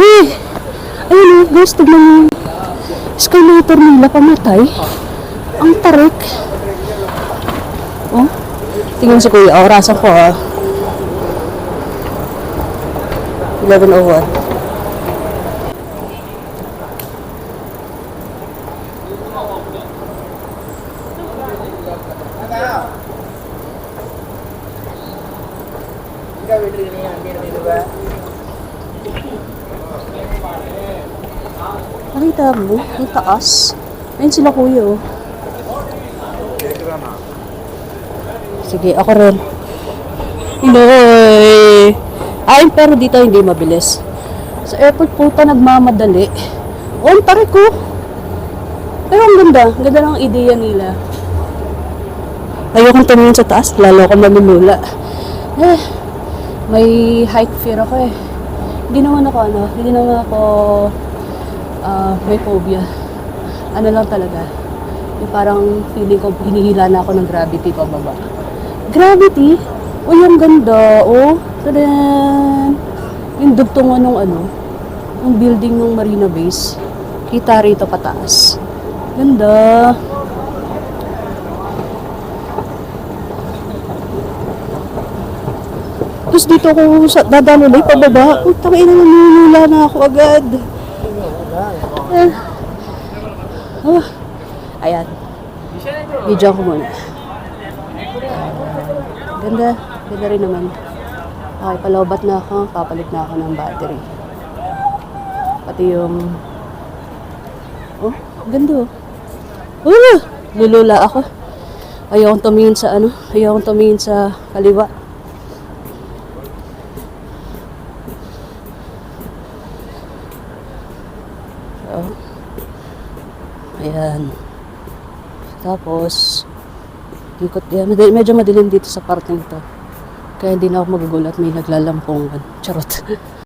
Eh, ayun guys, tignan mo yung escalator nila pamatay. Ang tarik. Oh, tingnan si Kuya. Orasan ko 11:01. Nakita mo? Ang taas. Ayun sila Kuya Sige, ako rin. Inoy! Ay, pero dito hindi mabilis. Sa airport po pa nagmamadali. Oh, ang tarik ko. Pero ang ganda. Ang ganda ng ideya nila. Ayokong tumingin sa taas. Lalo akong mamimula. May height fear ako eh. Hindi naman ako may phobia. Ano lang talaga. Yung parang feeling ko hinihila na ako ng gravity pababa. Gravity? Uy, ang ganda. Oh, tadan! Yung dugtungan ng building ng Marina Base. Kita rito pataas. Ganda. Tapos dito ako dadalulay pababa. Putang ina, nanunula na ako agad. Ayan. Video ko muna. Ganda. Ganda rin naman. Okay, palaubat na ako. Papalit na ako ng battery. Pati yung... Oh, ganda lulula ako. Ayokong tumingin sa kaliwa. So, ayan. Tapos, ikot yan. Medyo madilim dito sa parting to. Kaya hindi na ako magugulat, may naglalampong. Charot.